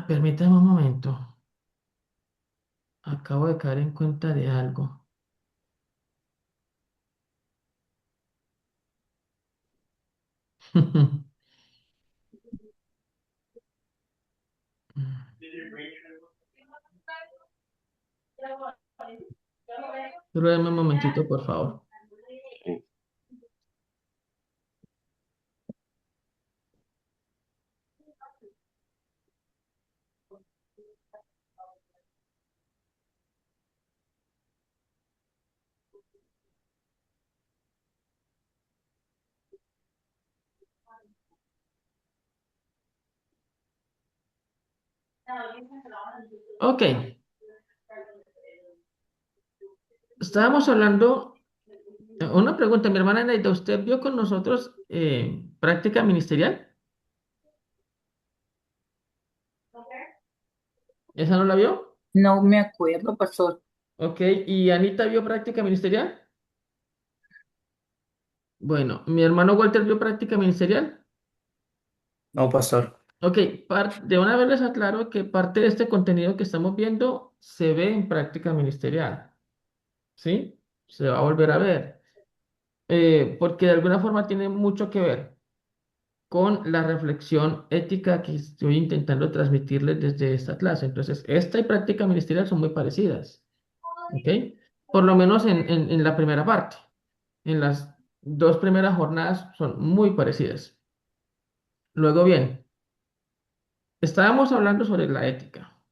Permítame un momento. Acabo de caer en cuenta de algo. Solo dame un momentito, por favor. Ok, estábamos hablando, una pregunta, mi hermana Neida, ¿usted vio con nosotros práctica ministerial? ¿Esa no la vio? No me acuerdo, pastor. Ok, ¿y Anita vio práctica ministerial? Bueno, ¿mi hermano Walter vio práctica ministerial? No, pastor. Ok, de una vez les aclaro que parte de este contenido que estamos viendo se ve en práctica ministerial, ¿sí? Se va a volver a ver, porque de alguna forma tiene mucho que ver con la reflexión ética que estoy intentando transmitirles desde esta clase. Entonces, esta y práctica ministerial son muy parecidas, ¿ok? Por lo menos en la primera parte. En las dos primeras jornadas son muy parecidas. Luego, bien, estábamos hablando sobre la ética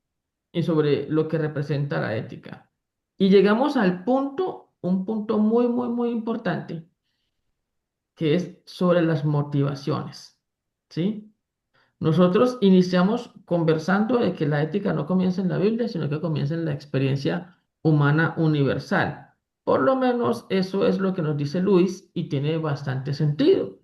y sobre lo que representa la ética. Y llegamos al punto, un punto muy, muy, muy importante, que es sobre las motivaciones, ¿sí? Nosotros iniciamos conversando de que la ética no comienza en la Biblia, sino que comienza en la experiencia humana universal. Por lo menos eso es lo que nos dice Luis y tiene bastante sentido,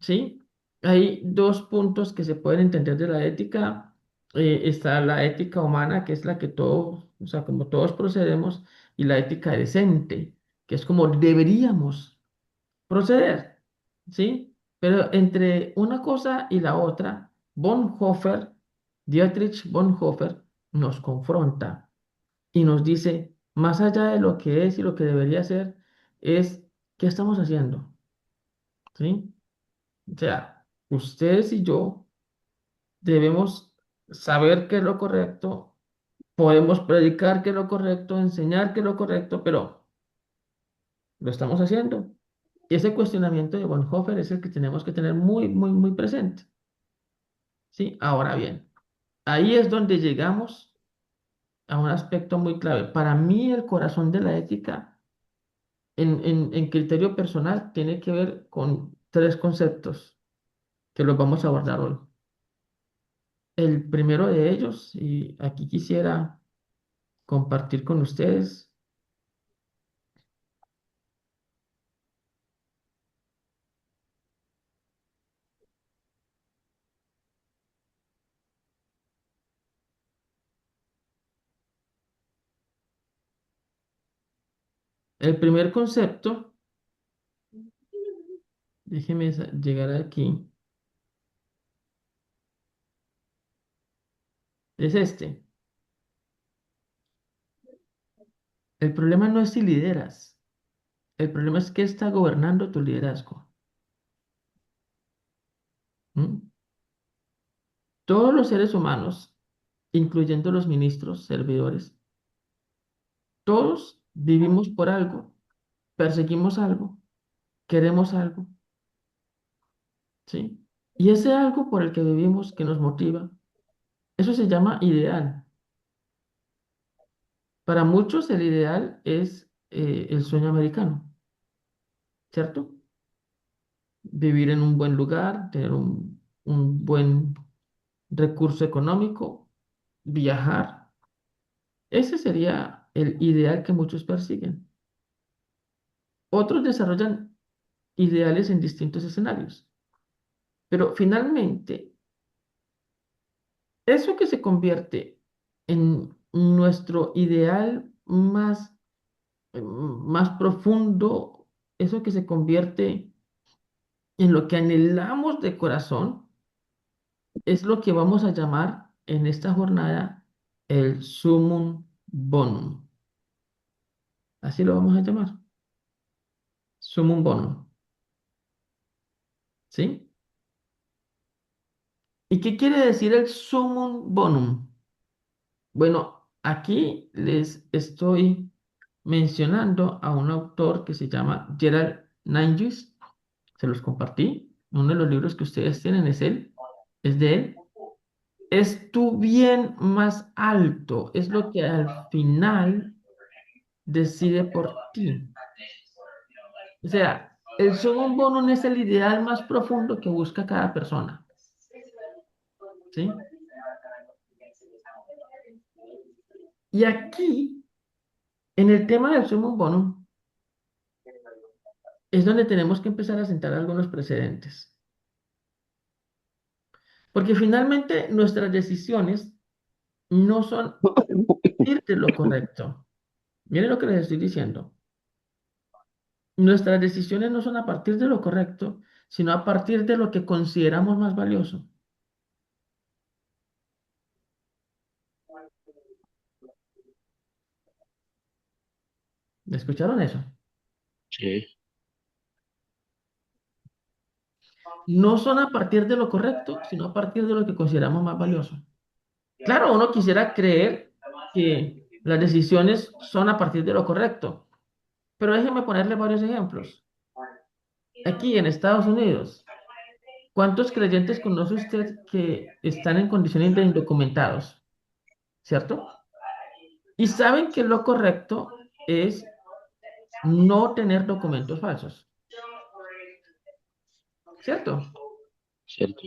¿sí? Hay dos puntos que se pueden entender de la ética. Está la ética humana, que es la que todos, o sea, como todos procedemos, y la ética decente, que es como deberíamos proceder, ¿sí? Pero entre una cosa y la otra, Bonhoeffer, Dietrich Bonhoeffer, nos confronta y nos dice, más allá de lo que es y lo que debería ser, es qué estamos haciendo, ¿sí? O sea, ustedes y yo debemos saber qué es lo correcto, podemos predicar qué es lo correcto, enseñar qué es lo correcto, pero ¿lo estamos haciendo? Y ese cuestionamiento de Bonhoeffer es el que tenemos que tener muy, muy, muy presente. ¿Sí? Ahora bien, ahí es donde llegamos a un aspecto muy clave. Para mí, el corazón de la ética en criterio personal tiene que ver con tres conceptos que los vamos a abordar hoy. El primero de ellos, y aquí quisiera compartir con ustedes, el primer concepto, déjeme llegar aquí, es este. El problema no es si lideras, el problema es qué está gobernando tu liderazgo. ¿Mm? Todos los seres humanos, incluyendo los ministros, servidores, todos vivimos por algo, perseguimos algo, queremos algo, ¿sí? Y ese algo por el que vivimos, que nos motiva, eso se llama ideal. Para muchos el ideal es el sueño americano, ¿cierto? Vivir en un buen lugar, tener un buen recurso económico, viajar. Ese sería el ideal que muchos persiguen. Otros desarrollan ideales en distintos escenarios. Pero finalmente, eso que se convierte en nuestro ideal más profundo, eso que se convierte en lo que anhelamos de corazón, es lo que vamos a llamar en esta jornada el sumum bonum. Así lo vamos a llamar. Sumum bonum. ¿Sí? ¿Y qué quiere decir el sumum bonum? Bueno, aquí les estoy mencionando a un autor que se llama Gerald Nangus. Se los compartí. Uno de los libros que ustedes tienen es él, es de él. Es tu bien más alto, es lo que al final decide por ti. O sea, el sumum bonum es el ideal más profundo que busca cada persona, ¿sí? Y aquí, en el tema del sumum bonum, es donde tenemos que empezar a sentar algunos precedentes. Porque finalmente nuestras decisiones no son a partir de lo correcto. Miren lo que les estoy diciendo. Nuestras decisiones no son a partir de lo correcto, sino a partir de lo que consideramos más valioso. ¿Me escucharon eso? Sí, No son a partir de lo correcto, sino a partir de lo que consideramos más valioso. Claro, uno quisiera creer que las decisiones son a partir de lo correcto, pero déjenme ponerle varios ejemplos. Aquí en Estados Unidos, ¿cuántos creyentes conoce usted que están en condiciones de indocumentados? ¿Cierto? Y saben que lo correcto es no tener documentos falsos, ¿cierto? cierto.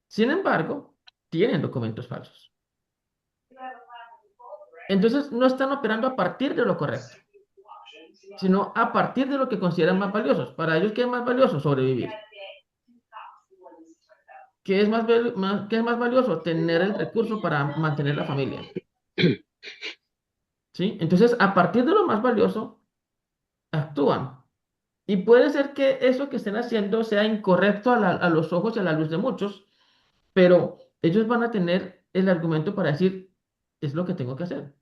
Sin embargo, tienen documentos falsos. Entonces, no están operando a partir de lo correcto, sino a partir de lo que consideran más valiosos. Para ellos, ¿qué es más valioso? Sobrevivir. ¿Qué es qué es más valioso? Tener el recurso para mantener la familia. ¿Sí? Entonces, a partir de lo más valioso, actúan. Y puede ser que eso que estén haciendo sea incorrecto a los ojos y a la luz de muchos, pero ellos van a tener el argumento para decir, es lo que tengo que hacer.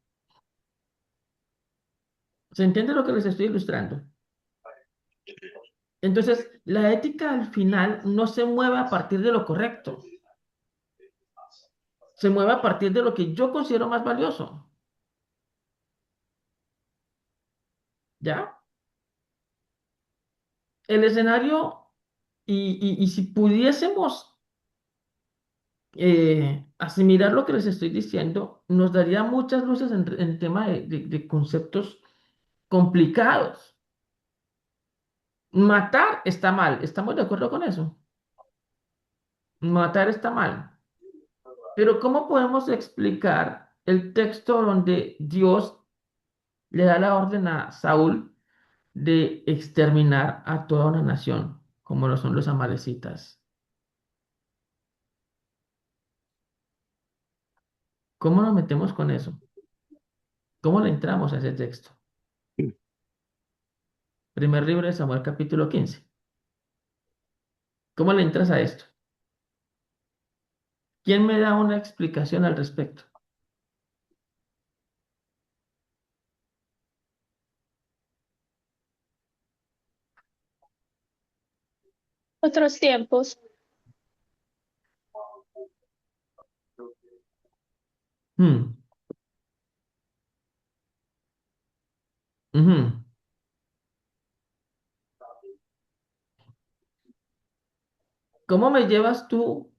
¿Se entiende lo que les estoy ilustrando? Entonces, la ética al final no se mueve a partir de lo correcto, se mueve a partir de lo que yo considero más valioso. ¿Ya? El escenario, y si pudiésemos asimilar lo que les estoy diciendo, nos daría muchas luces en tema de conceptos complicados. Matar está mal, ¿estamos de acuerdo con eso? Matar está mal. Pero ¿cómo podemos explicar el texto donde Dios le da la orden a Saúl de exterminar a toda una nación, como lo son los amalecitas? ¿Cómo nos metemos con eso? ¿Cómo le entramos a ese texto? Primer libro de Samuel, capítulo 15. ¿Cómo le entras a esto? ¿Quién me da una explicación al respecto? Otros tiempos. Hmm, ujú. ¿Cómo me llevas tú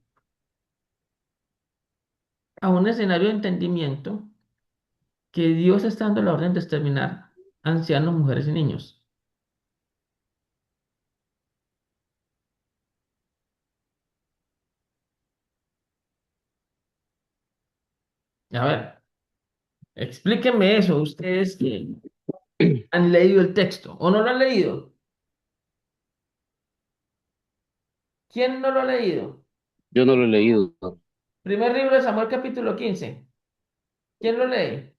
a un escenario de entendimiento que Dios está dando la orden de exterminar ancianos, mujeres y niños? A ver, explíquenme eso, ustedes que han leído el texto o no lo han leído. ¿Quién no lo ha leído? Yo no lo he leído. Primer libro de Samuel, capítulo 15. ¿Quién lo lee?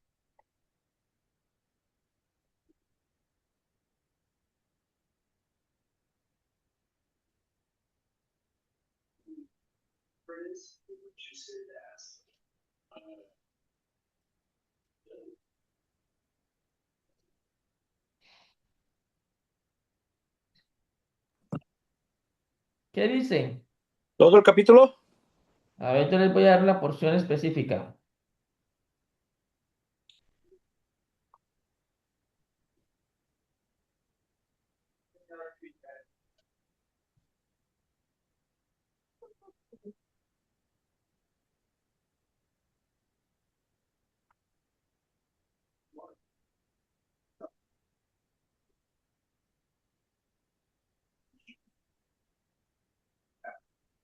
¿Qué dice? ¿Todo el capítulo? A ver, yo les voy a dar la porción específica.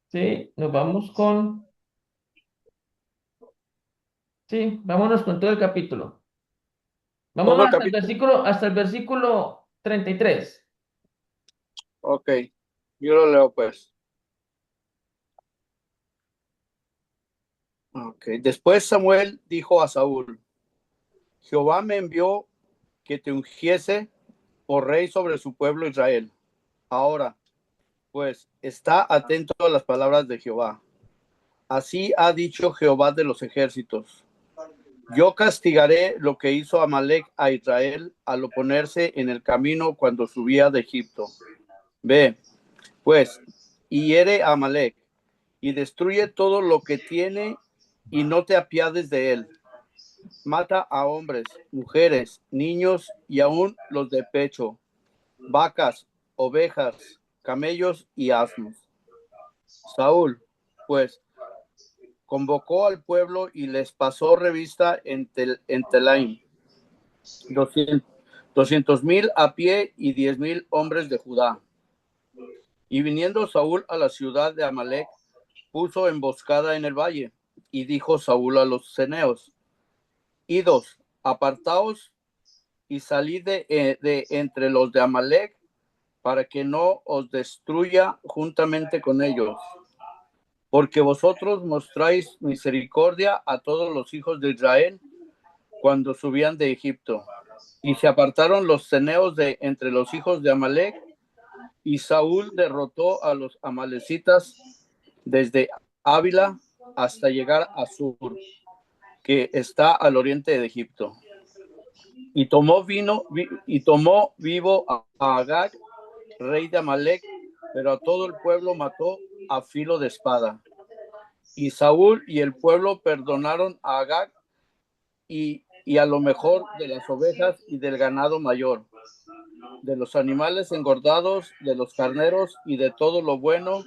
Sí, nos vamos con... Sí, vámonos con todo el capítulo. Todo Vámonos el capítulo. hasta el versículo 33. Ok, yo lo leo pues. Ok, después Samuel dijo a Saúl: Jehová me envió que te ungiese por rey sobre su pueblo Israel. Ahora, pues, está atento a las palabras de Jehová. Así ha dicho Jehová de los ejércitos: yo castigaré lo que hizo Amalec a Israel al oponerse en el camino cuando subía de Egipto. Ve, pues, y hiere a Amalec, y destruye todo lo que tiene, y no te apiades de él. Mata a hombres, mujeres, niños y aún los de pecho, vacas, ovejas, camellos y asnos. Saúl, pues, convocó al pueblo y les pasó revista en Telaim, 200,000 a pie y 10,000 hombres de Judá. Y viniendo Saúl a la ciudad de Amalec, puso emboscada en el valle. Y dijo Saúl a los ceneos: idos, apartaos y salid de entre los de Amalec, para que no os destruya juntamente con ellos. Porque vosotros mostráis misericordia a todos los hijos de Israel cuando subían de Egipto. Y se apartaron los ceneos de entre los hijos de Amalec, y Saúl derrotó a los amalecitas desde Ávila hasta llegar a Sur, que está al oriente de Egipto. Y tomó vivo a Agag, rey de Amalec, pero a todo el pueblo mató a filo de espada. Y Saúl y el pueblo perdonaron a Agag y a lo mejor de las ovejas y del ganado mayor, de los animales engordados, de los carneros y de todo lo bueno,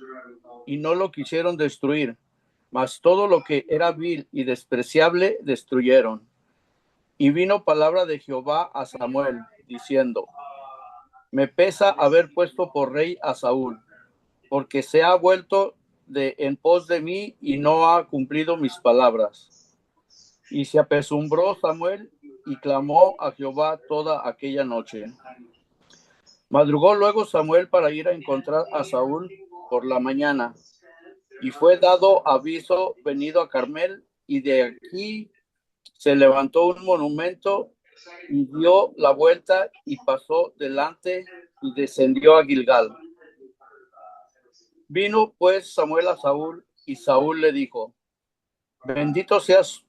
y no lo quisieron destruir, mas todo lo que era vil y despreciable destruyeron. Y vino palabra de Jehová a Samuel, diciendo: me pesa haber puesto por rey a Saúl, porque se ha vuelto en pos de mí y no ha cumplido mis palabras. Y se apesumbró Samuel y clamó a Jehová toda aquella noche. Madrugó luego Samuel para ir a encontrar a Saúl por la mañana, y fue dado aviso venido a Carmel, y de aquí se levantó un monumento y dio la vuelta y pasó delante y descendió a Gilgal. Vino pues Samuel a Saúl, y Saúl le dijo: bendito seas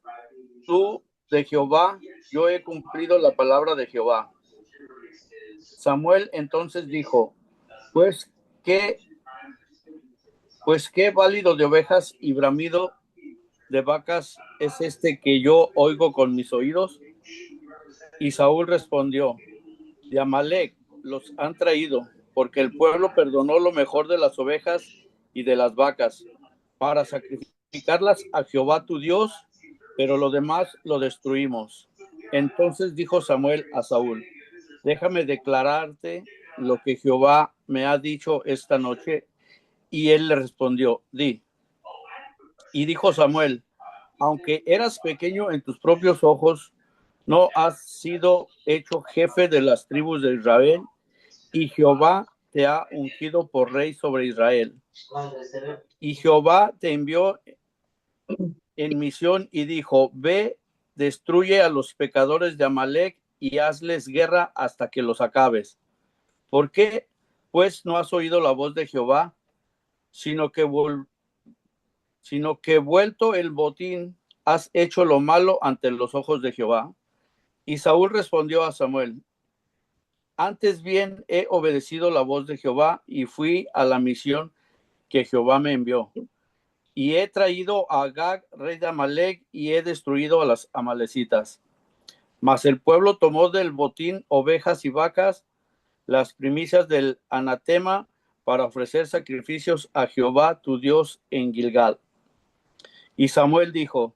tú de Jehová, yo he cumplido la palabra de Jehová. Samuel entonces dijo: pues qué válido de ovejas y bramido de vacas es este que yo oigo con mis oídos. Y Saúl respondió: de Amalec los han traído, porque el pueblo perdonó lo mejor de las ovejas y de las vacas, para sacrificarlas a Jehová tu Dios, pero lo demás lo destruimos. Entonces dijo Samuel a Saúl: déjame declararte lo que Jehová me ha dicho esta noche. Y él le respondió: di. Y dijo Samuel: aunque eras pequeño en tus propios ojos, no has sido hecho jefe de las tribus de Israel, y Jehová te ha ungido por rey sobre Israel. Y Jehová te envió en misión y dijo: ve, destruye a los pecadores de Amalec y hazles guerra hasta que los acabes. ¿Por qué, pues, no has oído la voz de Jehová, sino que vuelto el botín has hecho lo malo ante los ojos de Jehová. Y Saúl respondió a Samuel: antes bien he obedecido la voz de Jehová y fui a la misión que Jehová me envió. Y he traído a Agag, rey de Amalec, y he destruido a las amalecitas. Mas el pueblo tomó del botín ovejas y vacas, las primicias del anatema, para ofrecer sacrificios a Jehová tu Dios en Gilgal. Y Samuel dijo: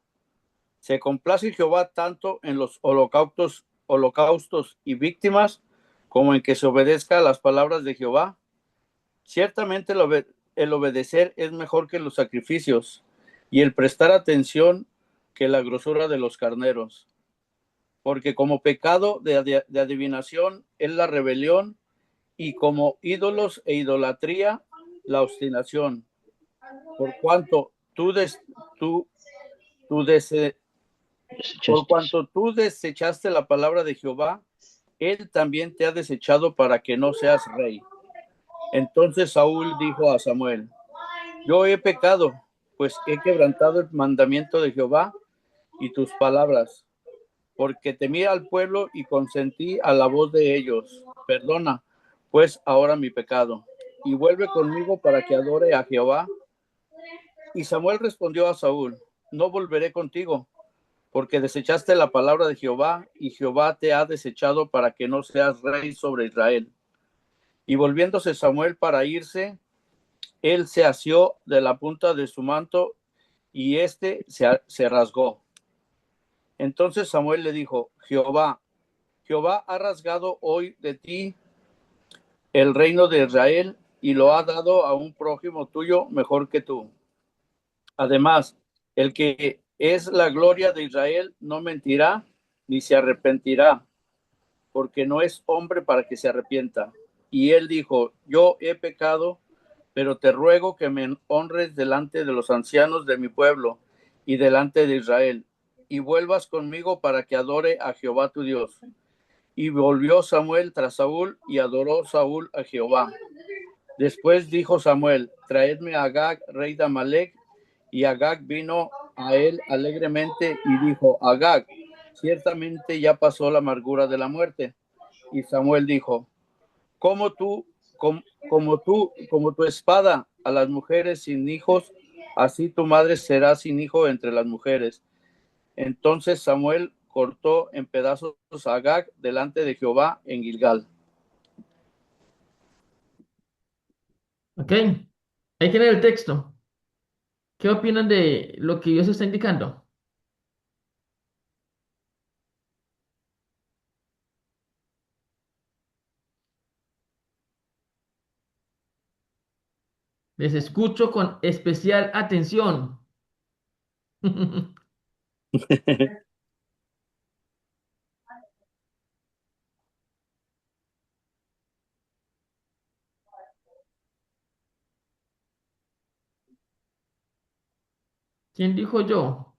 ¿se complace Jehová tanto en los holocaustos y víctimas como en que se obedezca a las palabras de Jehová? Ciertamente el obedecer es mejor que los sacrificios, y el prestar atención que la grosura de los carneros. Porque como pecado de adivinación es la rebelión, y como ídolos e idolatría la obstinación. Por cuanto tú desechaste la palabra de Jehová, él también te ha desechado para que no seas rey. Entonces Saúl dijo a Samuel: yo he pecado, pues he quebrantado el mandamiento de Jehová y tus palabras, porque temí al pueblo y consentí a la voz de ellos. Perdona, pues, ahora mi pecado, y vuelve conmigo para que adore a Jehová. Y Samuel respondió a Saúl: no volveré contigo, porque desechaste la palabra de Jehová, y Jehová te ha desechado para que no seas rey sobre Israel. Y volviéndose Samuel para irse, él se asió de la punta de su manto, y se rasgó. Entonces Samuel le dijo: Jehová ha rasgado hoy de ti el reino de Israel, y lo ha dado a un prójimo tuyo mejor que tú. Además, el que es la gloria de Israel no mentirá ni se arrepentirá, porque no es hombre para que se arrepienta. Y él dijo: yo he pecado, pero te ruego que me honres delante de los ancianos de mi pueblo y delante de Israel, y vuelvas conmigo para que adore a Jehová tu Dios. Y volvió Samuel tras Saúl, y adoró Saúl a Jehová. Después dijo Samuel: traedme a Agag, rey de Amalec. Y Agag vino a él alegremente y dijo: Agag, ciertamente ya pasó la amargura de la muerte. Y Samuel dijo: como tu espada a las mujeres sin hijos, así tu madre será sin hijo entre las mujeres. Entonces Samuel cortó en pedazos a Agag delante de Jehová en Gilgal. Ok, ahí tienen el texto. ¿Qué opinan de lo que Dios está indicando? Les escucho con especial atención. ¿Quién dijo yo?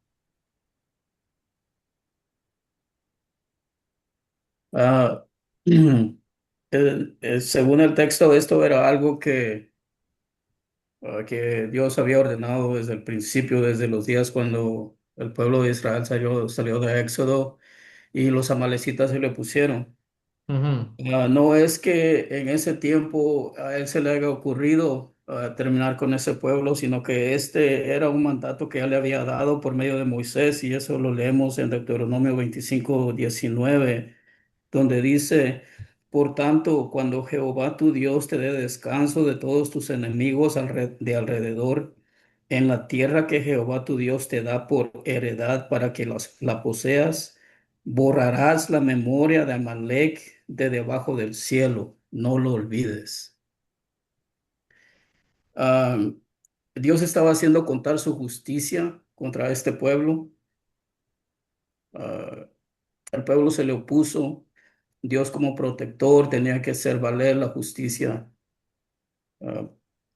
Ah, según el texto, esto era algo que Dios había ordenado desde el principio, desde los días cuando el pueblo de Israel salió de Éxodo y los amalecitas se le pusieron. Ujú. No es que en ese tiempo a él se le haya ocurrido terminar con ese pueblo, sino que este era un mandato que ya le había dado por medio de Moisés, y eso lo leemos en Deuteronomio 25:19, donde dice: por tanto, cuando Jehová tu Dios te dé descanso de todos tus enemigos de alrededor, en la tierra que Jehová tu Dios te da por heredad para que la poseas, borrarás la memoria de Amalek de debajo del cielo, no lo olvides. Ah, Dios estaba haciendo contar su justicia contra este pueblo. Ah, el pueblo se le opuso. Dios, como protector, tenía que hacer valer la justicia. ah,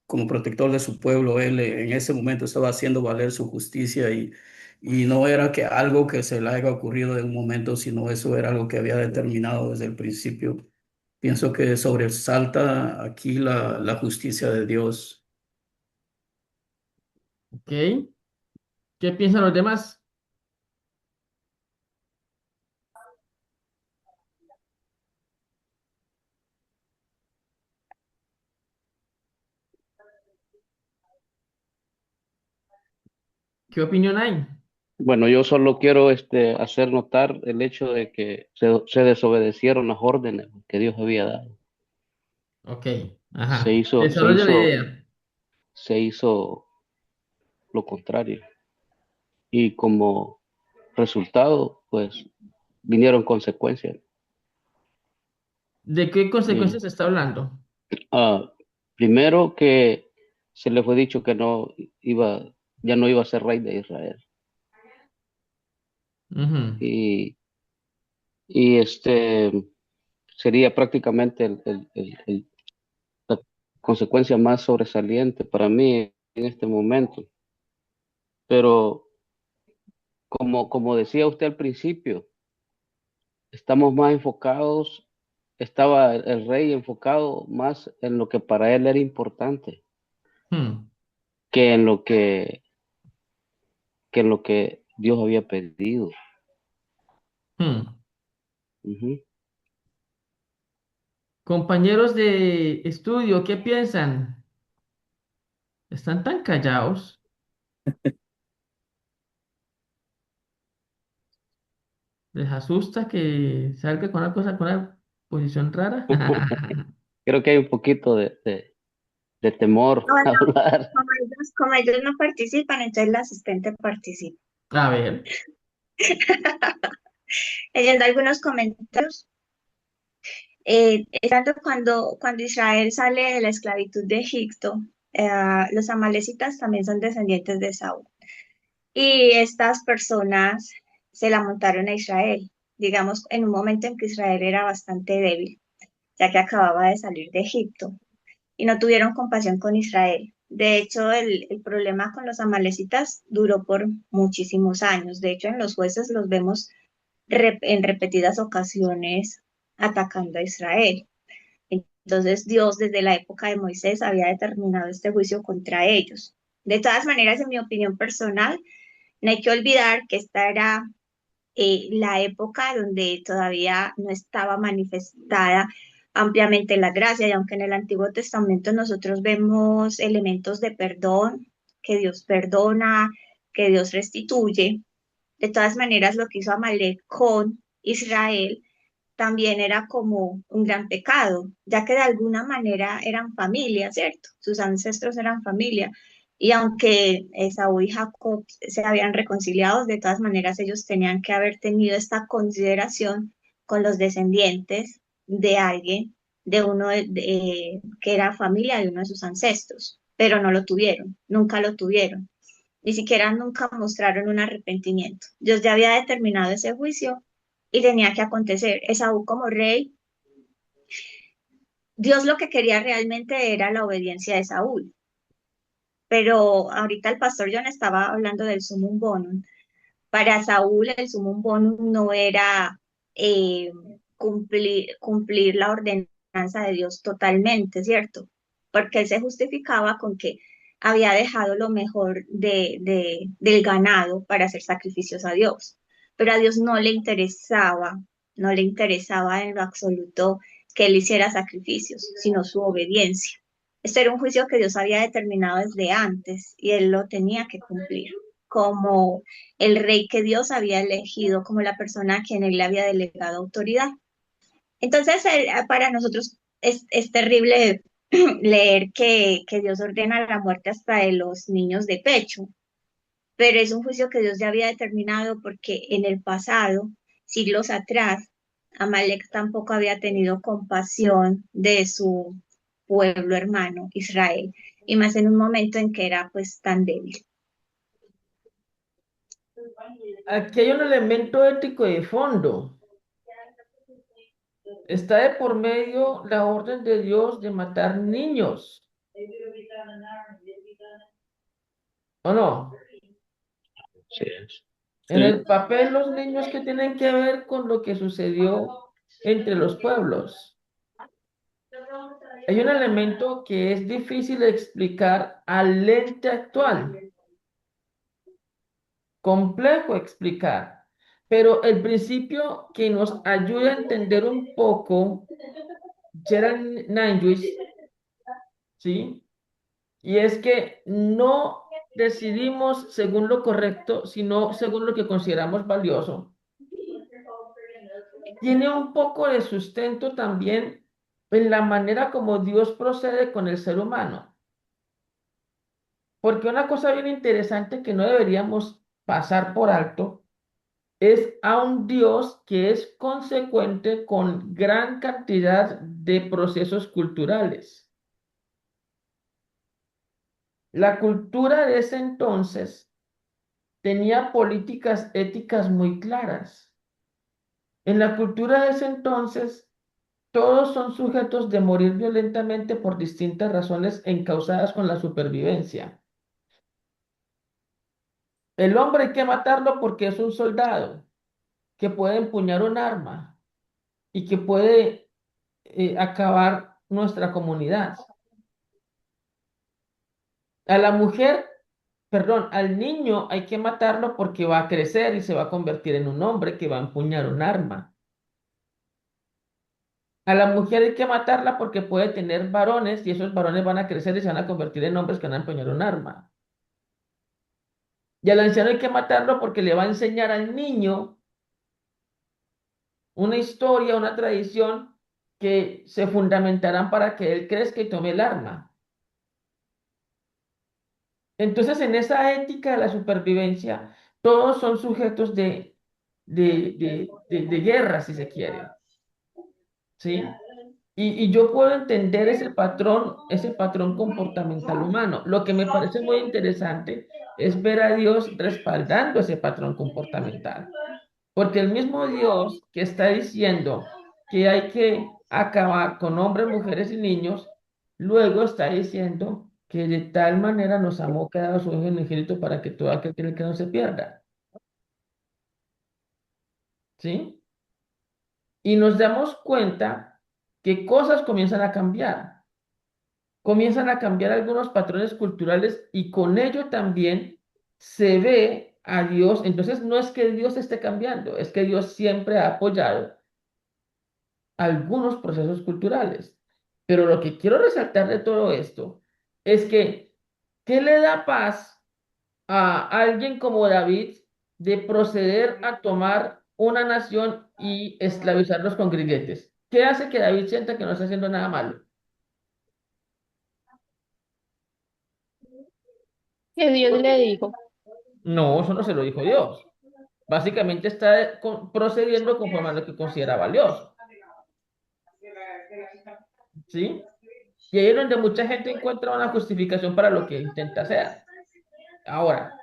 Como protector de su pueblo, él en ese momento estaba haciendo valer su justicia, y no era que algo que se le haya ocurrido de un momento, sino eso era algo que había determinado desde el principio. Pienso que sobresalta aquí la justicia de Dios. Ok, ¿qué piensan los demás? ¿Qué opinión hay? Bueno, yo solo quiero hacer notar el hecho de que se desobedecieron las órdenes que Dios había dado. Ok, Se ajá. hizo, se Desarrolla la hizo, idea. se hizo lo contrario. Y como resultado, pues vinieron consecuencias. ¿De qué Y, consecuencias se está hablando? ah, primero que se le fue dicho que iba, ya no iba a ser rey de Israel. Ujú, Y, y sería prácticamente la consecuencia más sobresaliente para mí en este momento. Pero como decía usted al principio, estamos más enfocados, estaba el rey enfocado más en lo que para él era importante hmm, que en lo que Dios había pedido. hmm. Ujú. Compañeros de estudio, ¿qué piensan? ¿Están tan callados? ¿Les asusta que salga con una cosa, con una posición rara? Creo que hay un poquito de temor a Bueno, hablar. como ellos no participan, entonces el asistente participa. A ver. Leyendo algunos comentarios, estando cuando Israel sale de la esclavitud de Egipto, los amalecitas también son descendientes de Saúl. Y estas personas se la montaron a Israel, digamos, en un momento en que Israel era bastante débil, ya que acababa de salir de Egipto, y no tuvieron compasión con Israel. De hecho, el problema con los amalecitas duró por muchísimos años. De hecho, en los jueces los vemos en repetidas ocasiones atacando a Israel. Entonces, Dios desde la época de Moisés había determinado este juicio contra ellos. De todas maneras, en mi opinión personal, no hay que olvidar que esta era la época donde todavía no estaba manifestada ampliamente la gracia, y aunque en el Antiguo Testamento nosotros vemos elementos de perdón, que Dios perdona, que Dios restituye, de todas maneras lo que hizo Amalek con Israel también era como un gran pecado, ya que de alguna manera eran familia, ¿cierto? Sus ancestros eran familia. Y aunque Esaú y Jacob se habían reconciliado, de todas maneras ellos tenían que haber tenido esta consideración con los descendientes de alguien, de uno que era familia de uno de sus ancestros, pero no lo tuvieron, nunca lo tuvieron, ni siquiera nunca mostraron un arrepentimiento. Dios ya había determinado ese juicio y tenía que acontecer. Esaú como rey, Dios lo que quería realmente era la obediencia de Saúl, pero ahorita el pastor John estaba hablando del sumum bonum. Para Saúl el sumum bonum no era cumplir la ordenanza de Dios totalmente, ¿cierto? Porque él se justificaba con que había dejado lo mejor del ganado para hacer sacrificios a Dios. Pero a Dios no le interesaba en lo absoluto que él hiciera sacrificios, sino su obediencia. Este era un juicio que Dios había determinado desde antes y él lo tenía que cumplir como el rey que Dios había elegido, como la persona a quien él le había delegado autoridad. Entonces, para nosotros es terrible leer que Dios ordena la muerte hasta de los niños de pecho, pero es un juicio que Dios ya había determinado porque en el pasado, siglos atrás, Amalek tampoco había tenido compasión de su pueblo hermano, Israel, y más en un momento en que era pues tan débil. Aquí hay un elemento ético de fondo. Está de por medio la orden de Dios de matar niños, ¿o no? Sí, es. En Sí, el papel los niños que tienen que ver con lo que sucedió entre los pueblos. Hay un elemento que es difícil de explicar al lente actual, complejo de explicar, pero el principio que nos ayuda a entender un poco Gerald Naiwitz, ¿sí? Y es que no decidimos según lo correcto, sino según lo que consideramos valioso. Tiene un poco de sustento también en la manera como Dios procede con el ser humano. Porque una cosa bien interesante que no deberíamos pasar por alto es a un Dios que es consecuente con gran cantidad de procesos culturales. La cultura de ese entonces tenía políticas éticas muy claras. En la cultura de ese entonces, todos son sujetos de morir violentamente por distintas razones encausadas con la supervivencia. El hombre hay que matarlo porque es un soldado que puede empuñar un arma y que puede acabar nuestra comunidad. A la mujer, perdón, al niño hay que matarlo porque va a crecer y se va a convertir en un hombre que va a empuñar un arma. A la mujer hay que matarla porque puede tener varones y esos varones van a crecer y se van a convertir en hombres que van a empuñar un arma. Y al anciano hay que matarlo porque le va a enseñar al niño una historia, una tradición que se fundamentarán para que él crezca y tome el arma. Entonces, en esa ética de la supervivencia, todos son sujetos de guerra, si se quiere, ¿sí? Y yo puedo entender ese patrón comportamental humano. Lo que me parece muy interesante es ver a Dios respaldando ese patrón comportamental. Porque el mismo Dios que está diciendo que hay que acabar con hombres, mujeres y niños, luego está diciendo que de tal manera nos amó que ha dado su Hijo unigénito para que todo aquel que cree que no se pierda. ¿Sí? Y nos damos cuenta que cosas comienzan a cambiar. Comienzan a cambiar algunos patrones culturales y con ello también se ve a Dios. Entonces no es que Dios esté cambiando, es que Dios siempre ha apoyado algunos procesos culturales. Pero lo que quiero resaltar de todo esto es que, ¿qué le da paz a alguien como David de proceder a tomar una nación y esclavizarlos con grilletes? ¿Qué hace que David sienta que no está haciendo nada malo? Que Dios le dijo. No, eso no se lo dijo Dios. Básicamente está procediendo conforme a lo que considera valioso. ¿Sí? Y ahí es donde mucha gente encuentra una justificación para lo que intenta hacer. Ahora,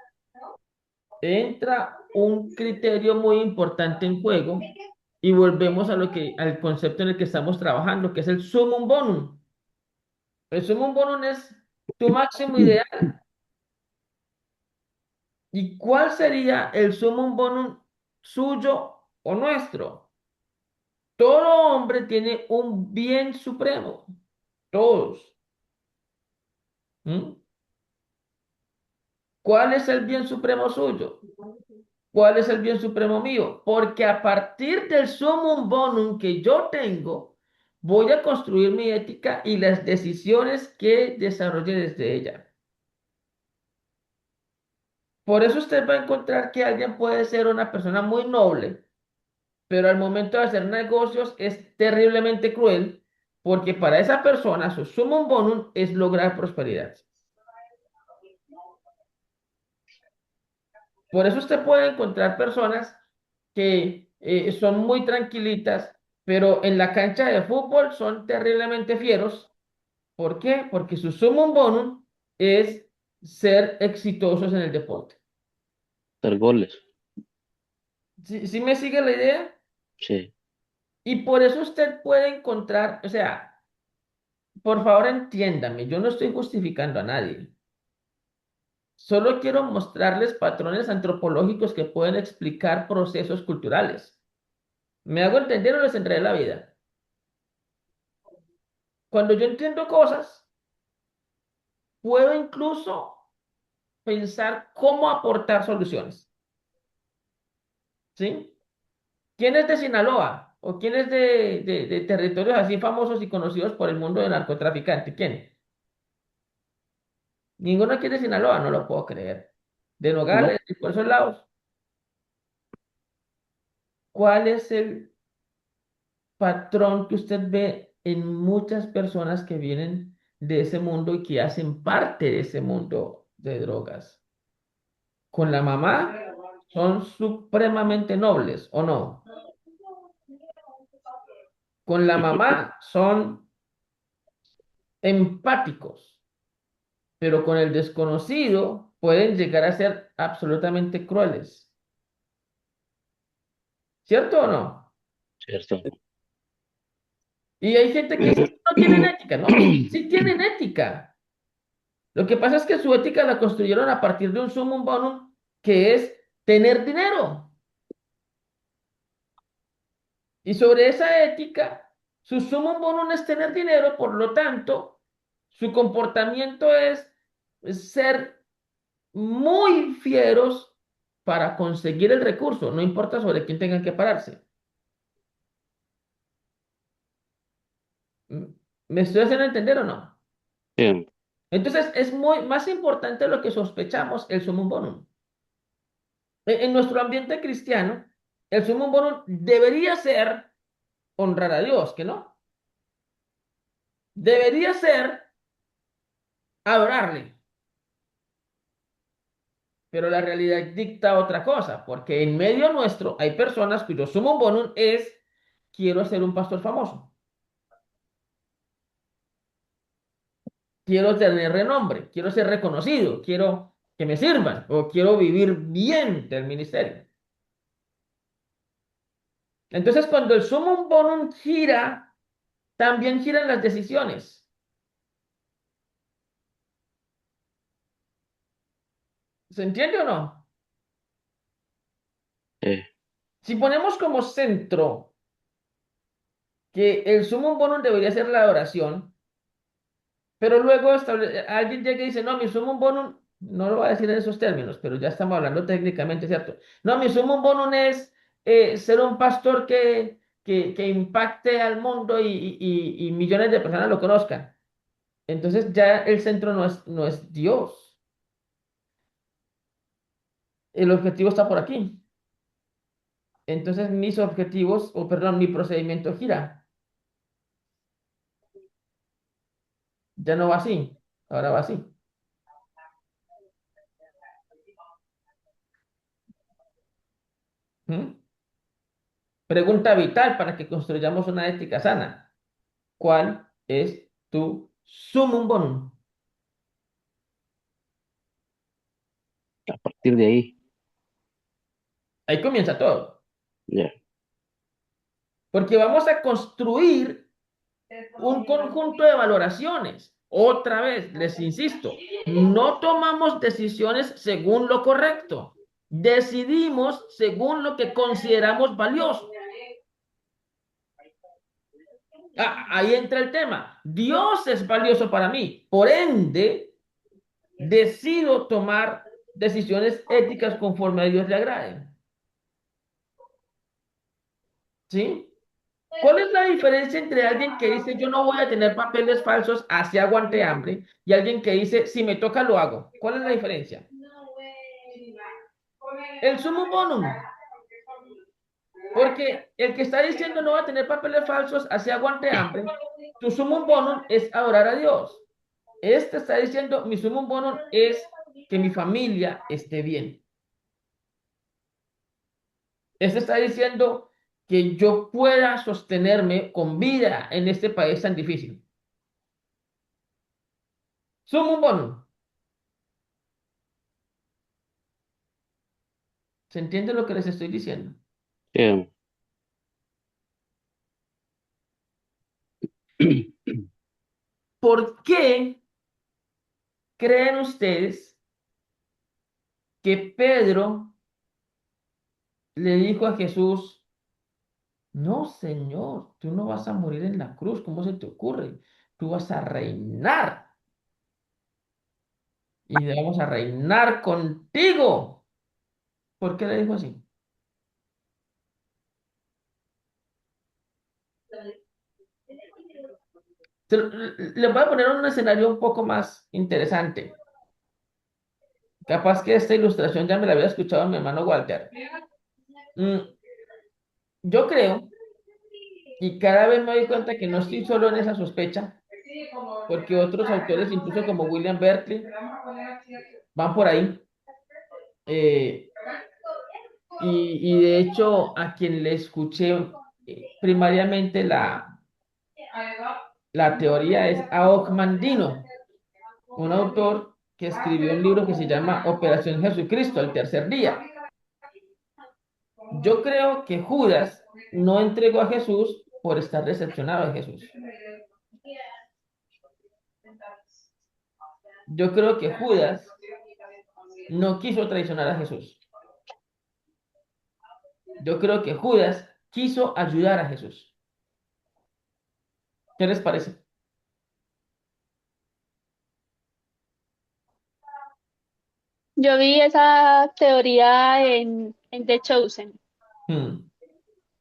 entra un criterio muy importante en juego y volvemos al concepto en el que estamos trabajando, que es el sumum bonum. El sumum bonum es tu máximo ideal. ¿Y cuál sería el sumum bonum suyo o nuestro? Todo hombre tiene un bien supremo. Todos. ¿Mm? ¿Cuál es el bien supremo suyo? ¿Cuál es el bien supremo mío? Porque a partir del sumum bonum que yo tengo, voy a construir mi ética y las decisiones que desarrolle desde ella. Por eso usted va a encontrar que alguien puede ser una persona muy noble, pero al momento de hacer negocios es terriblemente cruel, porque para esa persona su sumum bonum es lograr prosperidad. Por eso usted puede encontrar personas que son muy tranquilitas, pero en la cancha de fútbol son terriblemente fieros. ¿Por qué? Porque su sumum bonum es ser exitosos en el deporte. Hacer goles. ¿Sí me sigue la idea? Sí. Y por eso usted puede encontrar, o sea, por favor entiéndame, yo no estoy justificando a nadie. Solo quiero mostrarles patrones antropológicos que pueden explicar procesos culturales. ¿Me hago entender o les enredé la vida? Cuando yo entiendo cosas, puedo incluso pensar cómo aportar soluciones. ¿Sí? ¿Quién es de Sinaloa? ¿O quién es de territorios así famosos y conocidos por el mundo del narcotraficante? ¿Quién? Ninguno aquí es de Sinaloa, no lo puedo creer. De No, Nogales y por esos lados. ¿Cuál es el patrón que usted ve en muchas personas que vienen de ese mundo y que hacen parte de ese mundo de drogas? Con la mamá son supremamente nobles, ¿o no? Con la mamá son empáticos, pero con el desconocido pueden llegar a ser absolutamente crueles. ¿Cierto o no? ¿cierto? Y hay gente que dice, no tienen ética. No, sí tienen ética. Lo que pasa es que su ética la construyeron a partir de un sumum bonum que es tener dinero. Y sobre esa ética, su sumum bonum es tener dinero, por lo tanto, su comportamiento es ser muy fieros para conseguir el recurso, no importa sobre quién tengan que pararse. ¿M- ¿Me estoy haciendo entender o no? Bien, Entonces, es muy más importante de lo que sospechamos el sumum bonum. En nuestro ambiente cristiano, el sumum bonum debería ser honrar a Dios, ¿que no? Debería ser adorarle, pero la realidad dicta otra cosa, porque en medio nuestro hay personas cuyo sumum bonum es quiero ser un pastor famoso, quiero tener renombre, quiero ser reconocido, quiero que me sirvan o quiero vivir bien del ministerio. Entonces, cuando el sumum bonum gira, también giran las decisiones. ¿Se entiende o no? eh, Si ponemos como centro que el sumum bonum debería ser la adoración, pero luego alguien llega y dice, no, mi sumum bonum, no lo voy a decir en esos términos, pero ya estamos hablando técnicamente, ¿cierto? No, mi sumum bonum es ser un pastor que impacte al mundo y millones de personas lo conozcan. Entonces ya el centro no es Dios. El objetivo está por aquí. Entonces mis objetivos, o perdón, mi procedimiento gira. Ya no va así, ahora va así. ¿Mm? Pregunta vital para que construyamos una ética sana. ¿Cuál es tu sumum bonum? a partir de ahí, Ahí comienza todo. ya, Porque vamos a construir un conjunto de valoraciones. Otra vez, les insisto, no tomamos decisiones según lo correcto. Decidimos según lo que consideramos valioso. Ahí entra el tema. Dios es valioso para mí. Por ende, decido tomar decisiones éticas conforme a Dios le agrade. ¿Sí? ¿Cuál es la diferencia entre alguien que dice yo no voy a tener papeles falsos así aguante hambre y alguien que dice si me toca lo hago? ¿Cuál es la diferencia? El sumum bonum. Porque el que está diciendo no va a tener papeles falsos así aguante hambre, tu sumum bonum es adorar a Dios. Este está diciendo mi sumum bonum es que mi familia esté bien. Este está diciendo que yo pueda sostenerme con vida en este país tan difícil. Sumum bonum. ¿Se entiende lo que les estoy diciendo? bien. ¿Por qué creen ustedes que Pedro le dijo a Jesús, no, Señor, tú no vas a morir en la cruz, ¿cómo se te ocurre? Tú vas a reinar y vamos a reinar contigo. ¿Por qué le dijo así? Les voy a poner un escenario un poco más interesante. Capaz que esta ilustración ya me la había escuchado mi hermano Walter. Mm, yo creo, y cada vez me doy cuenta que no estoy solo en esa sospecha, porque otros autores, incluso como William Berkeley, van por ahí. Eh, y de hecho, a quien le escuché primariamente la teoría es a Mandino, un autor que escribió un libro que se llama Operación Jesucristo, el tercer día. Yo creo que Judas no entregó a Jesús por estar decepcionado de Jesús. Yo creo que Judas no quiso traicionar a Jesús. Yo creo que Judas quiso ayudar a Jesús. ¿Qué les parece? Yo vi esa teoría en The Chosen. Hmm.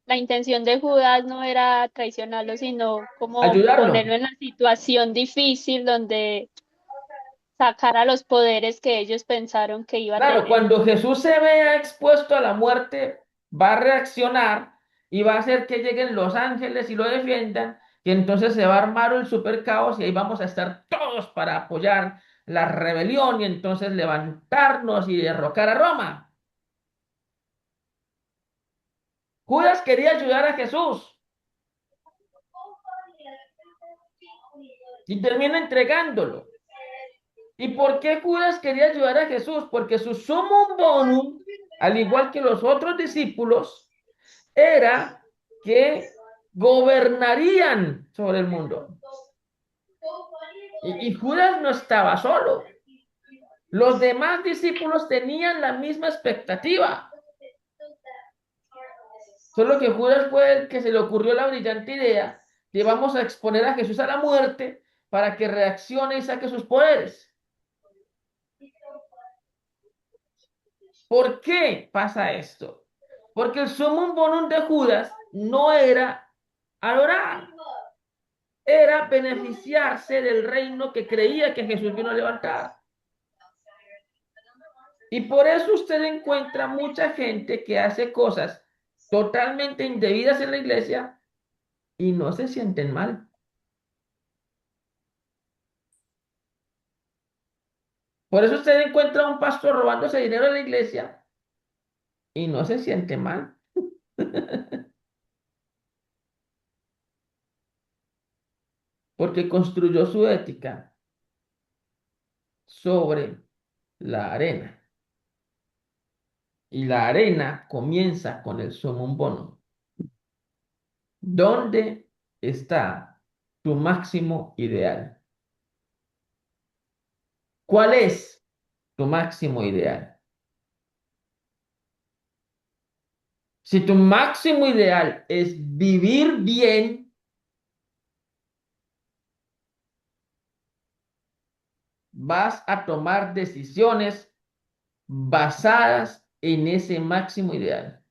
La intención de Judas no era traicionarlo, sino como Ayudarlo. ponerlo en la situación difícil donde sacara los poderes que ellos pensaron que iba a Claro, tener. cuando Jesús se vea expuesto a la muerte, va a reaccionar y va a hacer que lleguen los ángeles y lo defiendan, y entonces se va a armar el super caos y ahí vamos a estar todos para apoyar la rebelión y entonces levantarnos y derrocar a Roma. Judas quería ayudar a Jesús y termina entregándolo. ¿Y por qué Judas quería ayudar a Jesús? Porque su sumum bonum, al igual que los otros discípulos, era que gobernarían sobre el mundo. Y Judas no estaba solo. Los demás discípulos tenían la misma expectativa. Solo que Judas fue el que se le ocurrió la brillante idea de vamos a exponer a Jesús a la muerte para que reaccione y saque sus poderes. ¿Por qué pasa esto? Porque el sumum bonum de Judas no era adorar, era beneficiarse del reino que creía que Jesús vino a levantar. Y por eso usted encuentra mucha gente que hace cosas totalmente indebidas en la iglesia y no se sienten mal. Por eso usted encuentra a un pastor robándose dinero de la iglesia y no se siente mal. Porque construyó su ética sobre la arena. Y la arena comienza con el sumum bonum. ¿Dónde está tu máximo ideal? ¿Cuál es tu máximo ideal? Si tu máximo ideal es vivir bien, vas a tomar decisiones basadas en ese máximo ideal.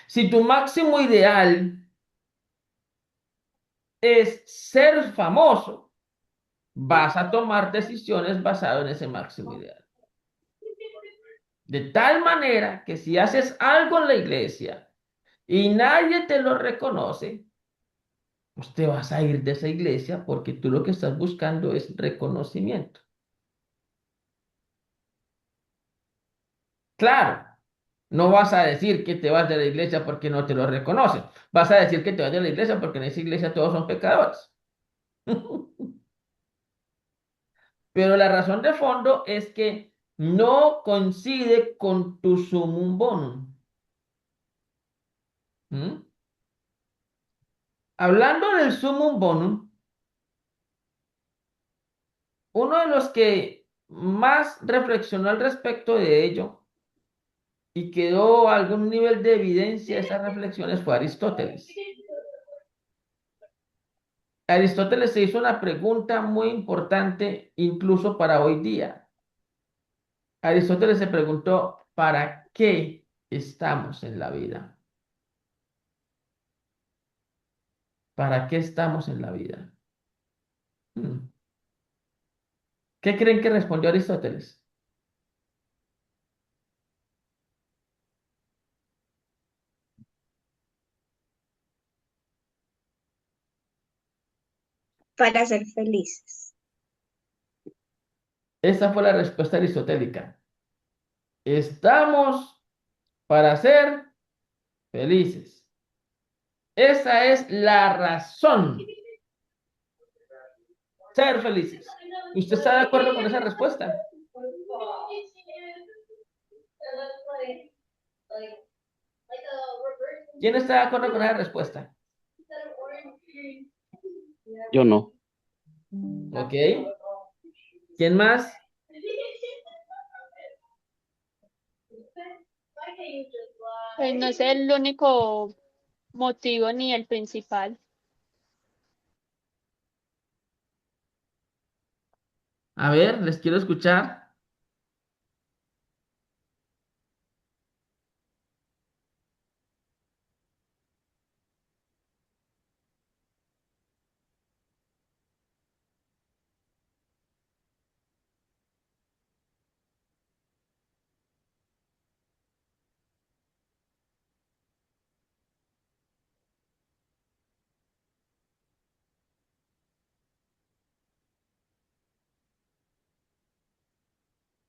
Si tu máximo ideal es ser famoso, vas a tomar decisiones basadas en ese máximo ideal. De tal manera que si haces algo en la iglesia y nadie te lo reconoce, pues te vas a ir de esa iglesia porque tú lo que estás buscando es reconocimiento. Claro, no vas a decir que te vas de la iglesia porque no te lo reconocen. Vas a decir que te vas de la iglesia porque en esa iglesia todos son pecadores. Pero la razón de fondo es que no coincide con tu sumum bonum. ¿Mm? Hablando del sumum bonum, uno de los que más reflexionó al respecto de ello y quedó algún nivel de evidencia de esas reflexiones fue Aristóteles. Aristóteles se hizo una pregunta muy importante incluso para hoy día. Aristóteles se preguntó, ¿para qué estamos en la vida? ¿Para qué estamos en la vida? Hmm. ¿Qué creen que respondió Aristóteles? Para ser felices. Esa fue la respuesta aristotélica. Estamos para ser felices. Esa es la razón. Ser felices. ¿Usted está de acuerdo con esa respuesta? ¿Quién está de acuerdo con esa respuesta? Yo no. ¿Ok? ¿Quién más? Pues no es el único motivo ni el principal. A ver, les quiero escuchar.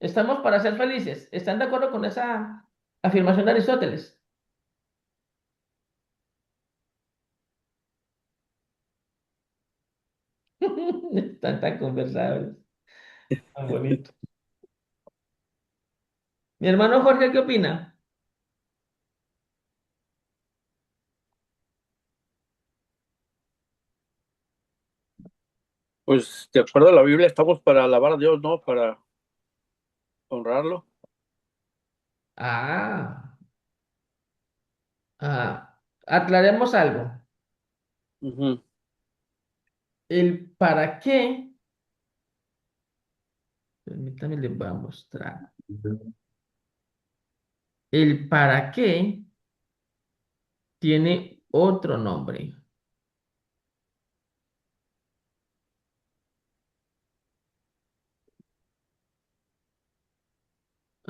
Estamos para ser felices. ¿Están de acuerdo con esa afirmación de Aristóteles? Están tan conversables. Tan bonito. Mi hermano Jorge, ¿qué opina? Pues de acuerdo a la Biblia estamos para alabar a Dios, ¿no? Para honrarlo. Ah, aclaremos algo. Ujú. El para qué, permítame, les voy a mostrar. El para qué tiene otro nombre.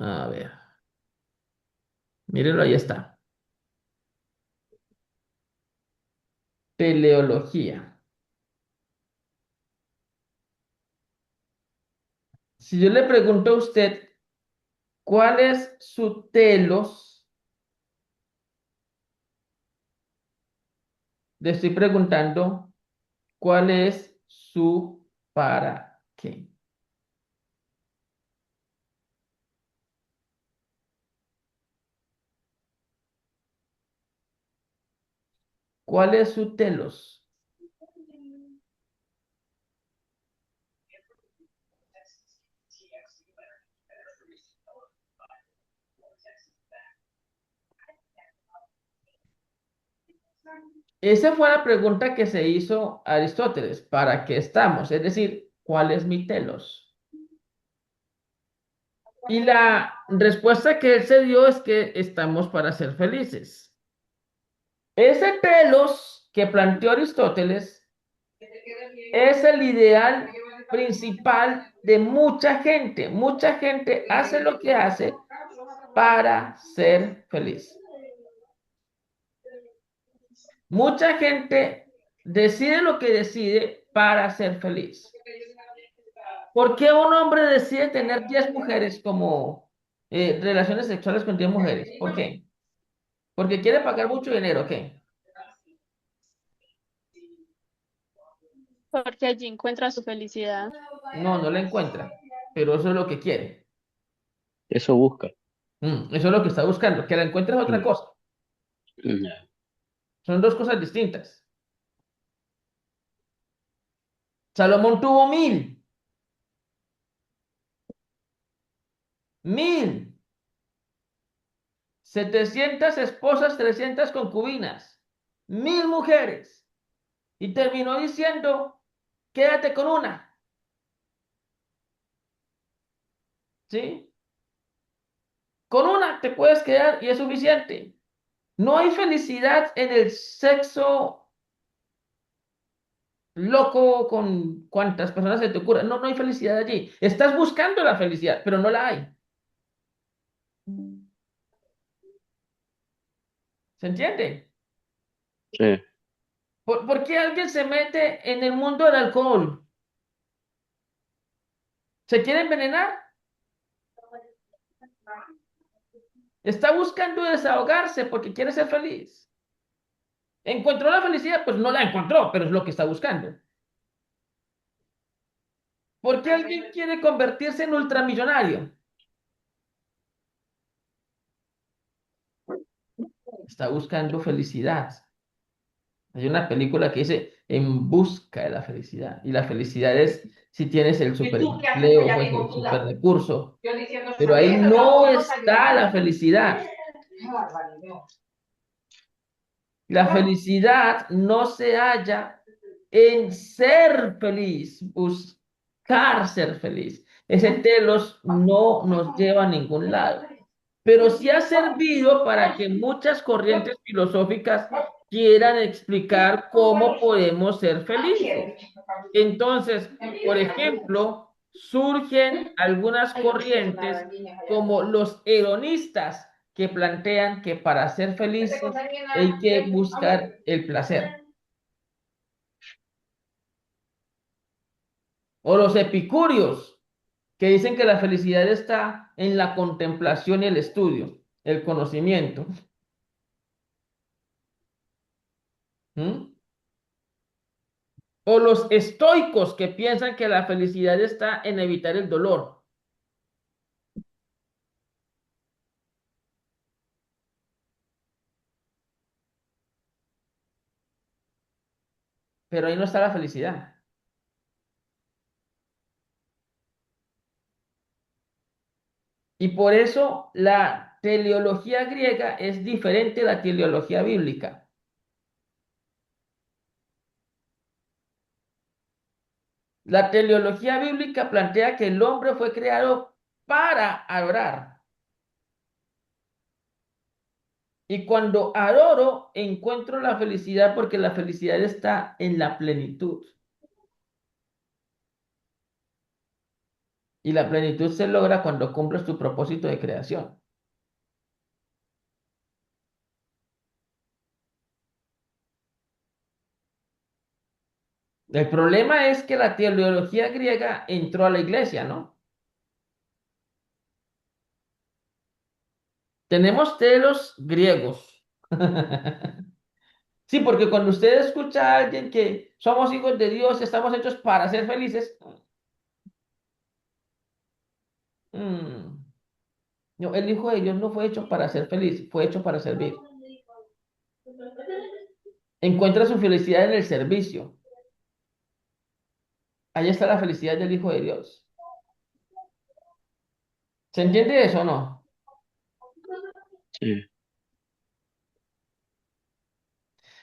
A ver, mírenlo, ahí está. Teleología. Si yo le pregunto a usted, ¿cuál es su telos? Le estoy preguntando, ¿cuál es su para qué? ¿Cuál es su telos? Esa fue la pregunta que se hizo Aristóteles. ¿Para qué estamos? Es decir, ¿cuál es mi telos? Y la respuesta que él se dio es que estamos para ser felices. Ese telos que planteó Aristóteles es el ideal principal de mucha gente. Mucha gente hace lo que hace para ser feliz. Mucha gente decide lo que decide para ser feliz. ¿Por qué un hombre decide tener 10 mujeres como relaciones sexuales con 10 mujeres? ¿Por qué? Porque quiere pagar mucho dinero, ¿ok? Porque allí encuentra su felicidad. No, no la encuentra, pero eso es lo que quiere. Eso busca. Eso es lo que está buscando. Que la encuentre es otra Mm, cosa. mm. Son dos cosas distintas. Salomón tuvo 1,700 esposas, 300 concubinas, 1,000 mujeres. Y terminó diciendo, quédate con una, ¿sí? Con una te puedes quedar y es suficiente. No hay felicidad en el sexo loco con cuantas personas se te ocurra. No, no hay felicidad allí. Estás buscando la felicidad, pero no la hay. ¿Se entiende? Sí. ¿Por qué alguien se mete en el mundo del alcohol? ¿Se quiere envenenar? Está buscando desahogarse porque quiere ser feliz. ¿Encontró la felicidad? Pues no la encontró, pero es lo que está buscando. ¿Por qué alguien quiere convertirse en ultramillonario? Está buscando felicidad. Hay una película que dice En busca de la felicidad. Y la felicidad es si tienes el ¿Y super tú qué haces empleo, pues calladito el en tu super lado? recurso. Yo diciendo Pero ahí eso, cada no uno nos está la ayudamos. felicidad. Qué barbaridad. La felicidad no se halla en ser feliz, buscar ser feliz. Ese telos no nos lleva a ningún lado, pero sí ha servido para que muchas corrientes filosóficas quieran explicar cómo podemos ser felices. Entonces, por ejemplo, surgen algunas corrientes como los hedonistas que plantean que para ser felices hay que buscar el placer. O los epicúreos que dicen que la felicidad está en la contemplación y el estudio, el conocimiento. ¿Mm? O los estoicos que piensan que la felicidad está en evitar el dolor. Pero ahí no está la felicidad. Y por eso la teleología griega es diferente a la teleología bíblica. La teleología bíblica plantea que el hombre fue creado para adorar. Y cuando adoro, encuentro la felicidad porque la felicidad está en la plenitud. Y la plenitud se logra cuando cumples tu propósito de creación. El problema es que la teleología griega entró a la iglesia, ¿no? Tenemos telos griegos. Sí, porque cuando usted escucha a alguien que somos hijos de Dios, estamos hechos para ser felices, mm, no, el hijo de Dios no fue hecho para ser feliz, fue hecho para servir. Encuentra su felicidad en el servicio. Ahí está la felicidad del hijo de Dios. ¿Se entiende eso o no? Sí.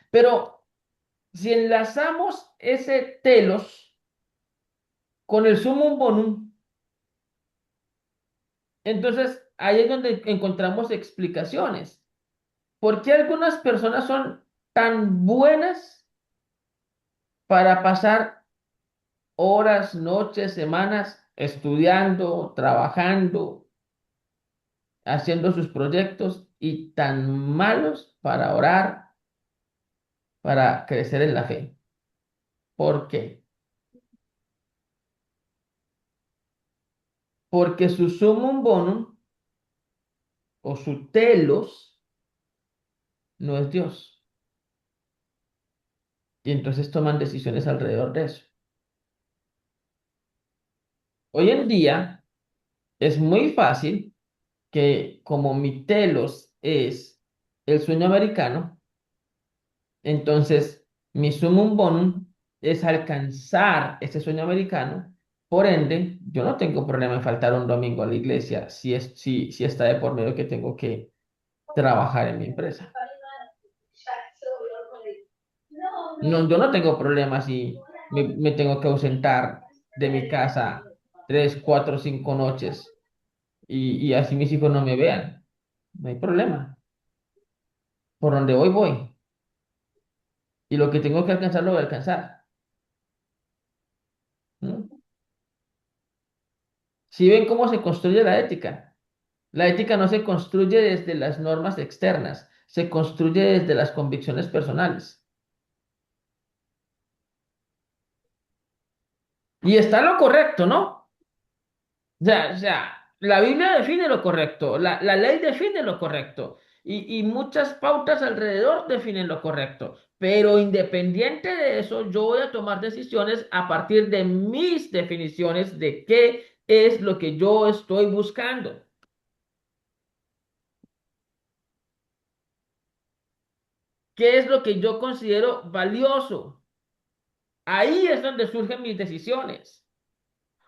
Pero si enlazamos ese telos con el sumum bonum, entonces ahí es donde encontramos explicaciones. ¿Por qué algunas personas son tan buenas para pasar horas, noches, semanas estudiando, trabajando, haciendo sus proyectos y tan malos para orar, para crecer en la fe? ¿Por qué? Porque su sumum bonum o su telos no es Dios. Y entonces toman decisiones alrededor de eso. Hoy en día es muy fácil que como mi telos es el sueño americano, entonces mi sumum bonum es alcanzar ese sueño americano. Por ende, yo no tengo problema en faltar un domingo a la iglesia si está de por medio que tengo que trabajar en mi empresa. No, yo no tengo problema si me tengo que ausentar de mi casa 3, 4, 5 noches y así mis hijos no me vean. No hay problema. Por donde voy, voy. Y lo que tengo que alcanzar, lo voy a alcanzar. Si ven cómo se construye la ética no se construye desde las normas externas, se construye desde las convicciones personales. Y está lo correcto, ¿no? La Biblia define lo correcto, la ley define lo correcto y muchas pautas alrededor definen lo correcto. Pero independiente de eso, yo voy a tomar decisiones a partir de mis definiciones de qué es lo que yo estoy buscando, qué es lo que yo considero valioso. Ahí es donde surgen mis decisiones,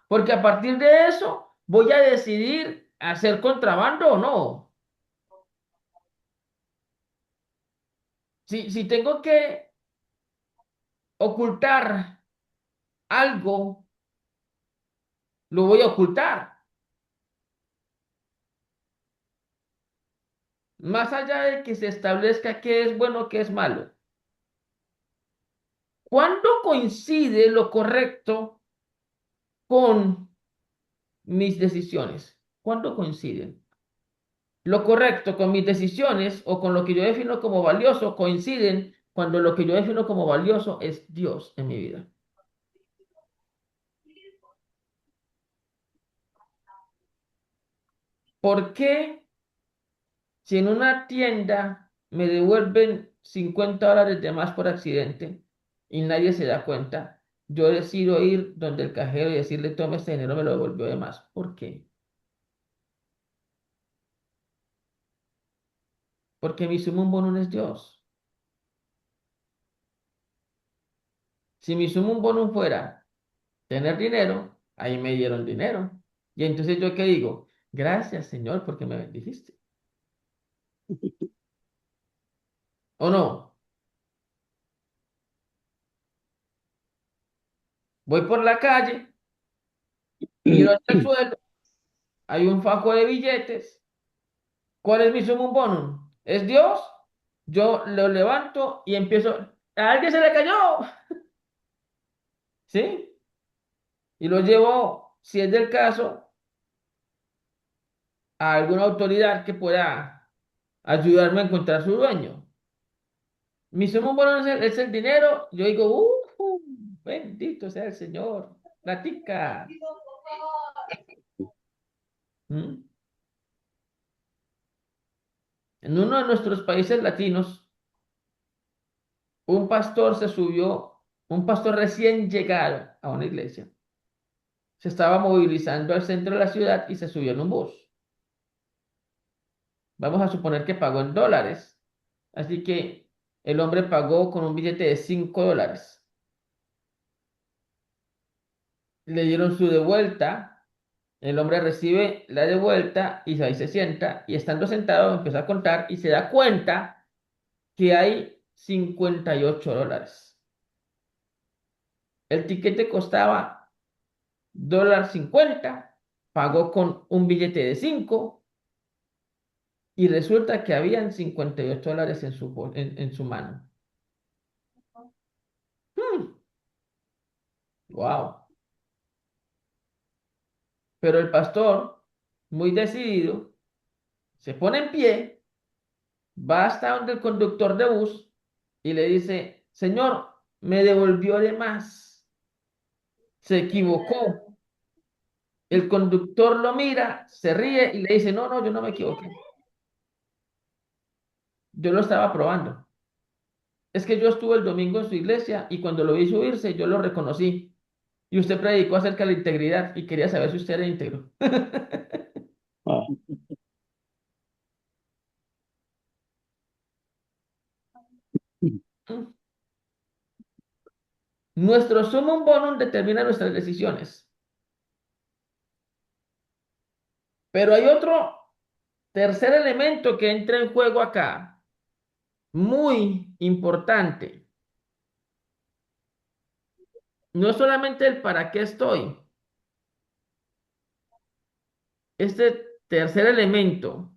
porque a partir de eso voy a decidir hacer contrabando o no. Si tengo que ocultar algo, lo voy a ocultar. Más allá de que se establezca qué es bueno, qué es malo. ¿Cuándo coincide lo correcto con mis decisiones? ¿Cuándo coinciden? Lo correcto con mis decisiones o con lo que yo defino como valioso coinciden cuando lo que yo defino como valioso es Dios en mi vida. ¿Por qué si en una tienda me devuelven $50 de más por accidente y nadie se da cuenta, yo decido ir donde el cajero y decirle, tome este dinero, me lo devolvió de más? ¿Por qué? Porque mi sumum bonum es Dios. Si mi sumum bonum fuera tener dinero, ahí me dieron dinero. Y entonces yo qué digo, gracias Señor porque me bendijiste. ¿O no? Voy por la calle, miro hacia el suelo, hay un fajo de billetes. ¿Cuál es mi sumum bonum? ¿Es Dios? Yo lo levanto y empiezo. ¿A alguien se le cayó? ¿Sí? Y lo llevo, si es del caso, a alguna autoridad que pueda ayudarme a encontrar su dueño. Mi sumum bonum es el dinero. Yo digo, bendito sea el Señor. Platica. ¿Mm? En uno de nuestros países latinos, un pastor se subió, un pastor recién llegado a una iglesia se estaba movilizando al centro de la ciudad y se subió en un bus. Vamos a suponer que pagó en dólares. Así que el hombre pagó con un billete de $5. Le dieron su devuelta. El hombre recibe la devuelta y ahí se sienta. Y estando sentado empieza a contar y se da cuenta que hay $58. El tiquete costaba $1.50. Pagó con un billete de 5 y resulta que habían $58 en su mano. Wow. Pero el pastor, muy decidido, se pone en pie, va hasta donde el conductor de bus y le dice, Señor, me devolvió de más. Se equivocó. El conductor lo mira, se ríe y le dice, no, no, yo no me equivoqué. Yo lo estaba probando. Es que yo estuve el domingo en su iglesia y cuando lo vi subirse, yo lo reconocí. Y usted predicó acerca de la integridad y quería saber si usted era íntegro. Ah, Nuestro sumum bonum determina nuestras decisiones. Pero hay otro tercer elemento que entra en juego acá, muy importante. No es solamente el para qué estoy. Este tercer elemento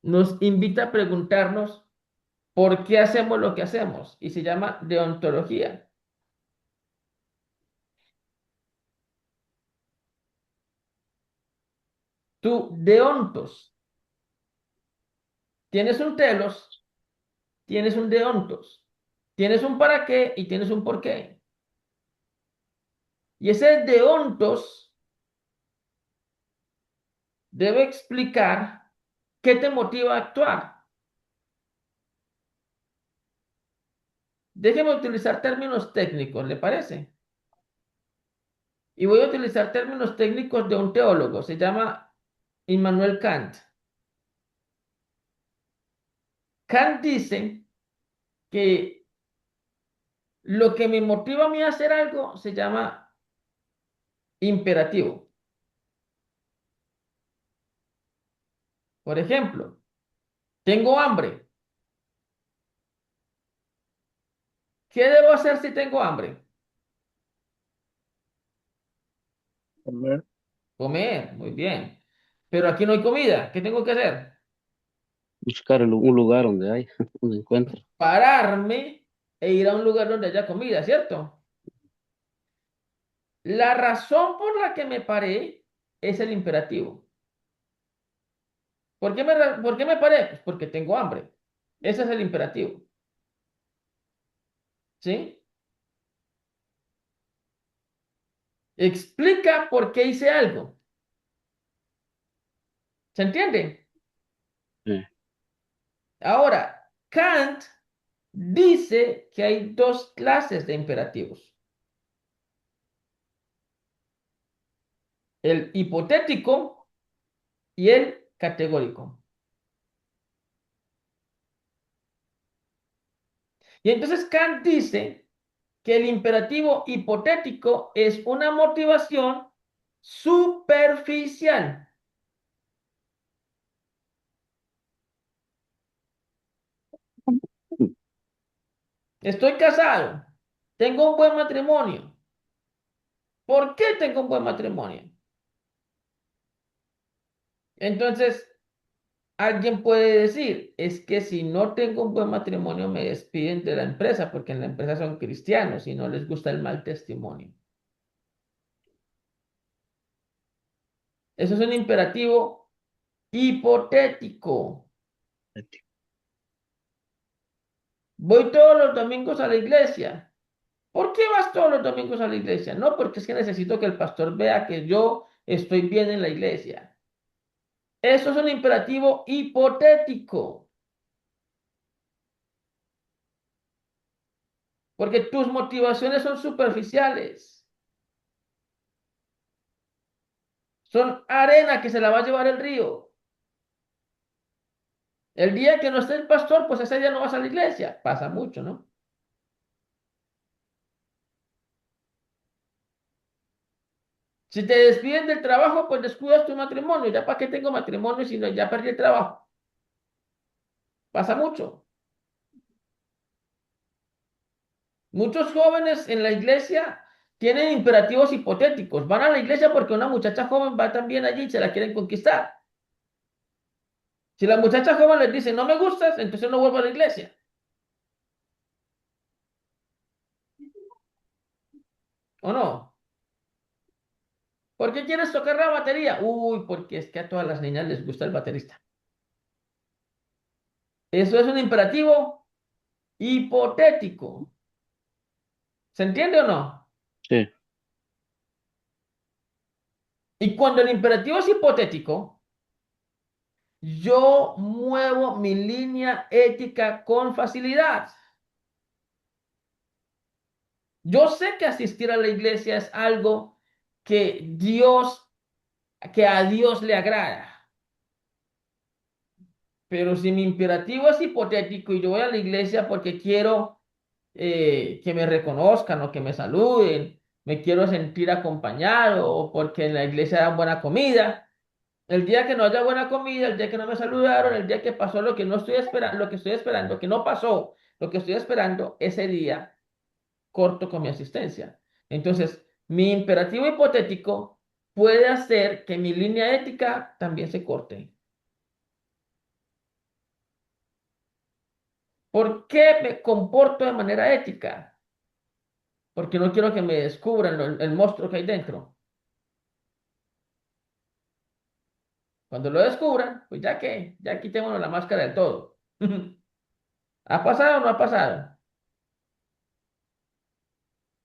nos invita a preguntarnos por qué hacemos lo que hacemos y se llama deontología. tu deontos. Tienes un telos, tienes un deontos. Tienes un para qué y tienes un por qué. Y ese deontos debe explicar qué te motiva a actuar. Déjeme utilizar términos técnicos, ¿le parece? Y voy a utilizar términos técnicos de un teólogo, se llama Immanuel Kant. Kant dice que lo que me motiva a mí a hacer algo se llama imperativo. Por ejemplo, tengo hambre. ¿Qué debo hacer si tengo hambre? Comer. Comer, muy bien. Pero aquí no hay comida. ¿Qué tengo que hacer? Buscar un lugar donde hay, donde encuentre. Pararme e ir a un lugar donde haya comida, ¿cierto? La razón por la que me paré es el imperativo. ¿Por qué me paré? Pues porque tengo hambre. Ese es el imperativo. ¿Sí? Explica por qué hice algo. ¿Se entiende? Sí. Ahora, Kant dice que hay dos clases de imperativos. El hipotético y el categórico. Y entonces Kant dice que el imperativo hipotético es una motivación superficial. Estoy casado, tengo un buen matrimonio. ¿Por qué tengo un buen matrimonio? Entonces, alguien puede decir, es que si no tengo un buen matrimonio me despiden de la empresa porque en la empresa son cristianos y no les gusta el mal testimonio. Eso es un imperativo hipotético. Voy todos los domingos a la iglesia. ¿Por qué vas todos los domingos a la iglesia? No, porque es que necesito que el pastor vea que yo estoy bien en la iglesia. Eso es un imperativo hipotético, porque tus motivaciones son superficiales. Son arena que se la va a llevar el río. El día que no esté el pastor, pues ese día no vas a la iglesia. Pasa mucho, ¿no? Si te despiden del trabajo, pues descuidas tu matrimonio. ¿Ya para qué tengo matrimonio si no, ya perdí el trabajo? Pasa mucho. Muchos jóvenes en la iglesia tienen imperativos hipotéticos. Van a la iglesia porque una muchacha joven va también allí y se la quieren conquistar. Si la muchacha joven les dice, no me gustas, entonces no vuelvo a la iglesia. ¿O no? ¿Por qué quieres tocar la batería? Uy, porque es que a todas las niñas les gusta el baterista. Eso es un imperativo hipotético. ¿Se entiende o no? Sí. Y cuando el imperativo es hipotético, yo muevo mi línea ética con facilidad. Yo sé que asistir a la iglesia es algo que a Dios le agrada. Pero si mi imperativo es hipotético y yo voy a la iglesia porque quiero que me reconozcan o que me saluden, me quiero sentir acompañado o porque en la iglesia dan buena comida, el día que no haya buena comida, el día que no me saludaron, el día que pasó lo que no estoy esperando, lo que estoy esperando, que no pasó, lo que estoy esperando, ese día corto con mi asistencia. Entonces, mi imperativo hipotético puede hacer que mi línea ética también se corte. ¿Por qué me comporto de manera ética? Porque no quiero que me descubran el monstruo que hay dentro. Cuando lo descubran, pues ya que, ya quitémonos la máscara del todo. ¿Ha pasado o no ha pasado?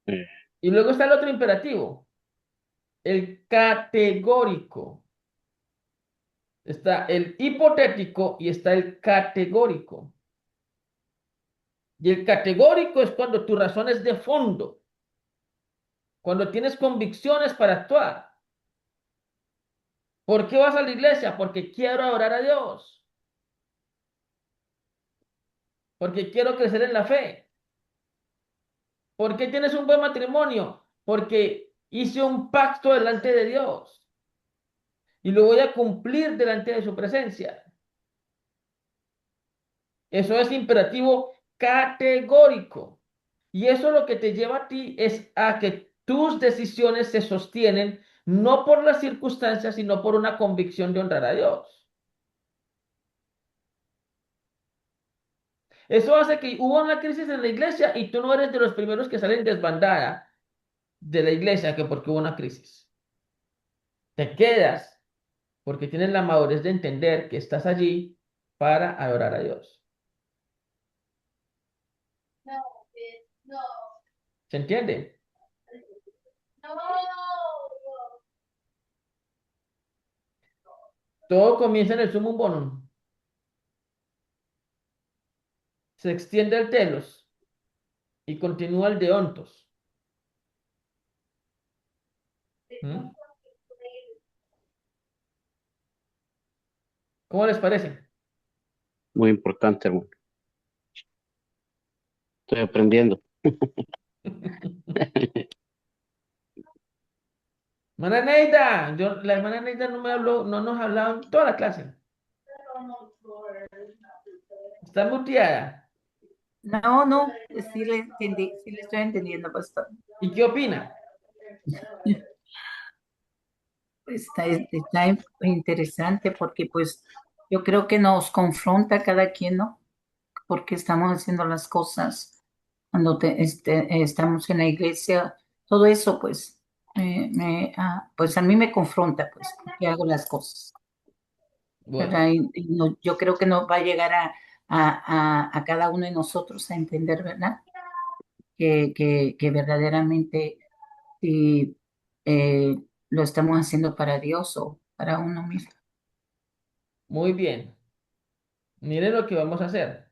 Eh, Y luego está el otro imperativo, el categórico. Está el hipotético y está el categórico. Y el categórico es cuando tu razón es de fondo, cuando tienes convicciones para actuar. ¿Por qué vas a la iglesia? Porque quiero adorar a Dios, porque quiero crecer en la fe. ¿Por qué tienes un buen matrimonio? Porque hice un pacto delante de Dios y lo voy a cumplir delante de su presencia. Eso es imperativo categórico. Y eso lo que te lleva a ti es a que tus decisiones se sostienen no por las circunstancias, sino por una convicción de honrar a Dios. Eso hace que hubo una crisis en la iglesia y tú no eres de los primeros que salen desbandada de la iglesia que porque hubo una crisis. Te quedas porque tienes la madurez de entender que estás allí para adorar a Dios. ¿Se entiende? Todo comienza en el sumum bonum. Se extiende el telos y continúa el deontos. ¿Mm? ¿Cómo les parece? Muy importante, hermano. Estoy aprendiendo. Hermana Neida, la hermana Neida no me habló, no nos ha hablado en toda la clase. Está muteada. No, no, sí le entendí, sí le estoy entendiendo, pastor. ¿Y qué opina? Está interesante porque pues yo creo que nos confronta a cada quien, ¿no? Porque estamos haciendo las cosas cuando estamos en la iglesia, todo eso pues, pues a mí me confronta pues, porque hago las cosas, Bueno, ¿verdad? Yo creo que nos va a llegar a cada uno de nosotros a entender, ¿verdad? Que verdaderamente si lo estamos haciendo para Dios o para uno mismo. muy bien. Miren lo que vamos a hacer.